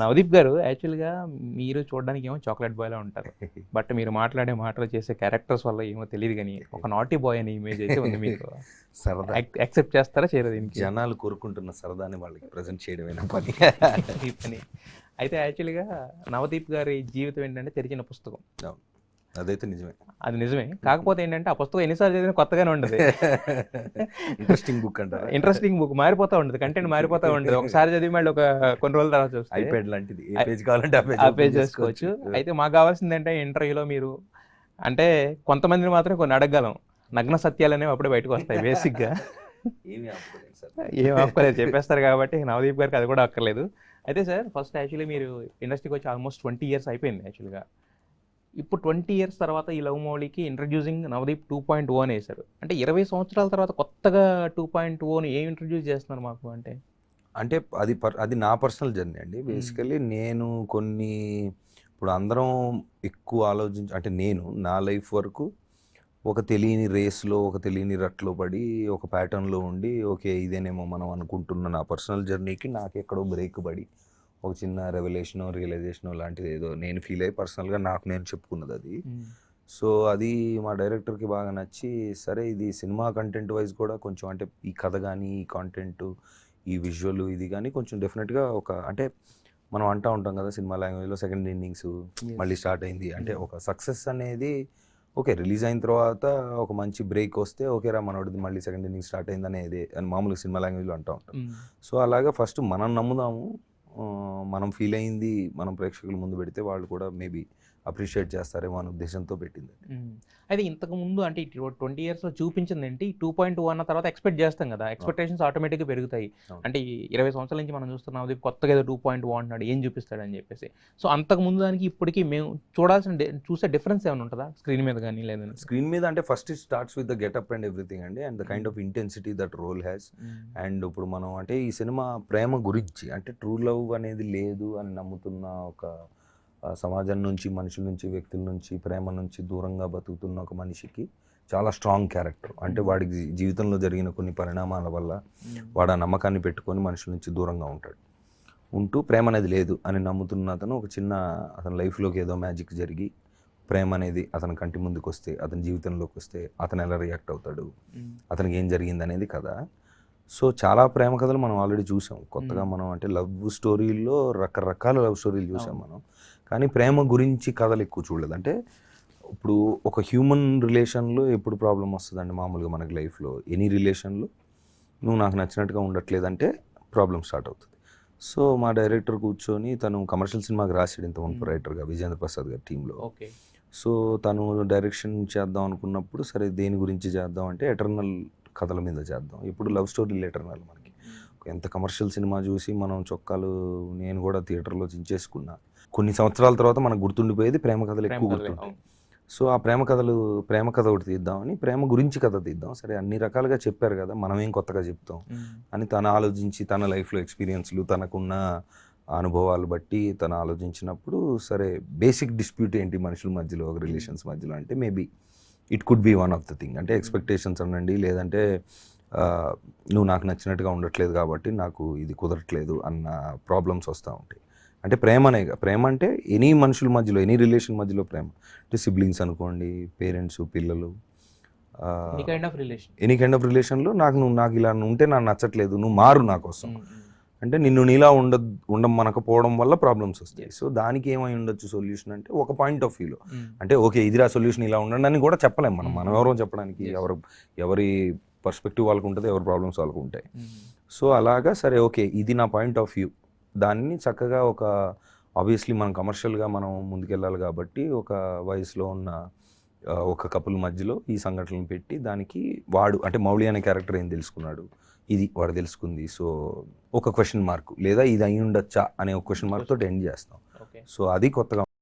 నవదీప్ గారు యాక్చువల్గా మీరు చూడడానికి ఏమో చాక్లెట్ బాయ్లా ఉంటారు, బట్ మీరు మాట్లాడే మాటలు చేసే క్యారెక్టర్స్ వల్ల ఏమో తెలియదు కానీ ఒక నాటీ బాయ్ అనే ఇమేజ్ అయితే ఉంది మీకు. సరదా యాక్సెప్ట్ చేస్తారా చేయరు దీనికి? జనాలు కోరుకుంటున్న సరదాని వాళ్ళకి ప్రజెంట్ చేయడమేనా పని. ఈ పని అయితే యాక్చువల్గా నవదీప్ గారి జీవితం ఏంటంటే తెరిచిన పుస్తకం. అదైతే నిజమే, అది నిజమే. కాకపోతే ఏంటంటే ఆ పుస్తకం ఎన్నిసార్లు చదివినా కొత్తగానే ఉండదు. ఇంట్రెస్టింగ్ బుక్ అంటారా? ఇంట్రెస్టింగ్ బుక్ మారిపోతూ ఉంటుంది, కంటెంట్ మారిపోతూ ఉంటుంది. ఒకసారి చదివి మళ్ళీ ఒక కొన్ని రోజుల తర్వాత చూస్తే ఐప్యాడ్ లాంటిది, ఏ పేజ్ కావాలంటే ఆ పేజ్ చేసుకోవచ్చు. అయితే మాకు కావాల్సింది అంటే ఇంటర్వ్యూలో మీరు అంటే కొంతమందిని మాత్రం కొన్ని అడగగలం, నగ్న సత్యాలు అనేవి అప్పుడే బయటకు వస్తాయి బేసిక్గా. ఏం ఆపుకోలేదు చెప్పేస్తారు కాబట్టి నవదీప్ గారికి అది కూడా అక్కర్లేదు. అయితే సార్ ఫస్ట్ యాక్చువల్లీ మీరు ఇండస్ట్రీకి వచ్చి ఆల్మోస్ట్ 20 years అయిపోయింది యాక్చువల్గా. ఇప్పుడు 20 years తర్వాత ఈ లవ్ మౌళికి ఇంట్రడ్యూసింగ్ నవదీప్ 2.0 అని వేశారు. అంటే 20 సంవత్సరాల తర్వాత కొత్తగా 2.0ని ఏం ఇంట్రడ్యూస్ చేస్తున్నారు మాకు అంటే? అంటే అది నా పర్సనల్ జర్నీ అండి. బేసికలీ నేను కొన్ని ఇప్పుడు అందరం ఎక్కువ అంటే నేను నా లైఫ్ వరకు ఒక తెలియని రేస్లో, ఒక తెలియని రట్లో పడి, ఒక ప్యాటర్న్లో ఉండి, ఓకే ఇదేనేమో మనం అనుకుంటున్న నా పర్సనల్ జర్నీకి నాకు ఎక్కడో బ్రేక్ పడి ఒక చిన్న రెవల్యూషనో రియలైజేషనో లాంటిది ఏదో నేను ఫీల్ అయ్యి పర్సనల్గా నాకు నేను చెప్పుకున్నది అది. సో అది మా డైరెక్టర్కి బాగా నచ్చి, సరే ఇది సినిమా కంటెంట్ వైజ్ కూడా కొంచెం అంటే ఈ కథ కానీ, ఈ కాంటెంట్, ఈ విజువల్ ఇది కానీ కొంచెం డెఫినెట్గా ఒక అంటే మనం అంటూ ఉంటాం కదా సినిమా లాంగ్వేజ్లో సెకండ్ ఇన్నింగ్స్ మళ్ళీ స్టార్ట్ అయింది అంటే. ఒక సక్సెస్ అనేది ఓకే రిలీజ్ అయిన తర్వాత ఒక మంచి బ్రేక్ వస్తే ఓకే రా మనోడిది మళ్ళీ సెకండ్ ఇన్నింగ్స్ స్టార్ట్ అయింది అనేది అని మామూలుగా సినిమా లాంగ్వేజ్లో అంటూ ఉంటాం. సో అలాగా ఫస్ట్ మనం నమ్ముదాము, మనం ఫీల్ అయింది మనం ప్రేక్షకుల ముందు పెడితే వాళ్ళు కూడా మేబీ అప్రిషియేట్ చేస్తారేమో అనే ఉద్దేశంతో పెట్టింది. అయితే ఇంతకు ముందు అంటే 20 yearsలో చూపించింది ఏంటి 2.0 అన్న తర్వాత ఎక్స్పెక్ట్ చేస్తాం కదా, ఎక్స్పెక్టేషన్స్ ఆటోమేటిక్గా పెరుగుతాయి. అంటే 20 సంవత్సరాల నుంచి మనం చూస్తున్నాం అది కొత్తగా ఏదో 2.0 అంటున్నాడు, ఏం చూపిస్తాడని చెప్పేసి. సో అంతకు ముందు దానికి ఇప్పటికీ మేము చూసే డిఫరెన్స్ ఏమైనా ఉంటుందా స్క్రీన్ మీద కానీ? లేదంటే స్క్రీన్ మీద అంటే first it starts with the getup and everything అండి, and the kind of intensity that role has. And ఇప్పుడు మనం అంటే ఈ సినిమా ప్రేమ గురించి అంటే ట్రూ లవ్ అనేది లేదు అని నమ్ముతున్న ఒక సమాజం నుంచి, మనుషుల నుంచి, వ్యక్తుల నుంచి, ప్రేమ నుంచి దూరంగా బతుకుతున్న ఒక మనిషికి చాలా స్ట్రాంగ్ క్యారెక్టర్. అంటే వాడికి జీవితంలో జరిగిన కొన్ని పరిణామాల వల్ల వాడు ఆ నమ్మకాన్ని పెట్టుకొని మనుషుల నుంచి దూరంగా ఉంటూ ప్రేమ అనేది లేదు అని నమ్ముతున్న అతను ఒక చిన్న అతని లైఫ్లోకి ఏదో మ్యాజిక్ జరిగి ప్రేమ అనేది అతని కంటి ముందుకు వస్తే, అతని జీవితంలోకి వస్తే అతను ఎలా రియాక్ట్ అవుతాడు, అతనికి ఏం జరిగింది అనేది కదా. సో చాలా ప్రేమ కథలు మనం ఆల్రెడీ చూసాం. కొత్తగా మనం అంటే లవ్ స్టోరీల్లో రకరకాల లవ్ స్టోరీలు చూసాం మనం, కానీ ప్రేమ గురించి కథలు ఎక్కువ చూడలేదు. అంటే ఇప్పుడు ఒక హ్యూమన్ రిలేషన్లో ఎప్పుడు ప్రాబ్లం వస్తుందండి మామూలుగా మనకి లైఫ్లో, ఎనీ రిలేషన్లో నువ్వు నాకు నచ్చినట్టుగా ఉండట్లేదంటే ప్రాబ్లం స్టార్ట్ అవుతుంది. సో మా డైరెక్టర్ కూర్చొని తను కమర్షియల్ సినిమాకి రాసాడు ఇంతకుముందు రైటర్గా విజేంద్ర ప్రసాద్ గారి టీంలో. సో తను డైరెక్షన్ చేద్దాం అనుకున్నప్పుడు సరే దేని గురించి చేద్దాం అంటే ఎటర్నల్ కథల మీద చేద్దాం. ఇప్పుడు లవ్ స్టోరీలు ఎటర్నల్ మనకి ఎంత కమర్షియల్ సినిమా చూసి మనం చొక్కాలు నేను కూడా థియేటర్లో చించేసుకున్నా, కొన్ని సంవత్సరాల తర్వాత మనకు గుర్తుండిపోయేది ప్రేమ కథలు ఎక్కువ గుర్తుంటాయి. సో ఆ ప్రేమ కథ ఒకటి తీద్దామని, ప్రేమ గురించి కథ తీద్దాం. సరే అన్ని రకాలుగా చెప్పారు కదా, మనం ఏం కొత్తగా చెప్తాం అని తను ఆలోచించి తన లైఫ్లో ఎక్స్పీరియన్స్లు, తనకున్న అనుభవాలు బట్టి తను ఆలోచించినప్పుడు సరే బేసిక్ డిస్ప్యూట్ ఏంటి మనుషుల మధ్యలో, ఒక రిలేషన్స్ మధ్యలో అంటే maybe it could be one of the thing. అంటే ఎక్స్పెక్టేషన్స్ అనండి, లేదంటే నువ్వు నాకు నచ్చినట్టుగా ఉండట్లేదు కాబట్టి నాకు ఇది కుదరట్లేదు అన్న ప్రాబ్లమ్స్ వస్తూ ఉంటాయి. అంటే ప్రేమ అంటే ఎనీ మనుషుల మధ్యలో, ఎనీ రిలేషన్ మధ్యలో ప్రేమ అంటే సిబ్లింగ్స్ అనుకోండి, పేరెంట్స్, పిల్లలు, ఎనీ కైండ్ ఆఫ్ రిలేషన్లో నాకు ఇలా ఉంటే నాకు నచ్చట్లేదు, నువ్వు మారు నా కోసం అంటే నిన్ను నీలా ఉండమనకపోవడం వల్ల ప్రాబ్లమ్స్ వస్తాయి. సో దానికి ఏమై ఉండొచ్చు సొల్యూషన్ అంటే ఒక పాయింట్ ఆఫ్ వ్యూలో అంటే ఓకే ఇదిరా సొల్యూషన్ ఇలా ఉండండి అని కూడా చెప్పలేము మనం ఎవరో చెప్పడానికి. ఎవరి పర్స్పెక్టివ్ వాళ్ళకు ఉంటుంది, ఎవరి ప్రాబ్లమ్స్ వాళ్ళకు ఉంటాయి. సో అలాగా సరే ఓకే ఇది నా పాయింట్ ఆఫ్ వ్యూ, దాన్ని చక్కగా ఒక ఆబ్వియస్లీ మనం కమర్షియల్గా మనం ముందుకెళ్ళాలి కాబట్టి ఒక వయసులో ఉన్న ఒక కపుల్ మధ్యలో ఈ సంఘటనలు పెట్టి దానికి వాడు అంటే మౌళి అనే క్యారెక్టర్ ఏం తెలుసుకున్నాడు, ఇది వాడు తెలుసుకుంది. సో ఒక క్వశ్చన్ మార్క్ లేదా ఇది అయి ఉండొచ్చా అనే ఒక క్వశ్చన్ మార్క్ తోటి ఎండ్ చేస్తాం. సో అది కొత్తగా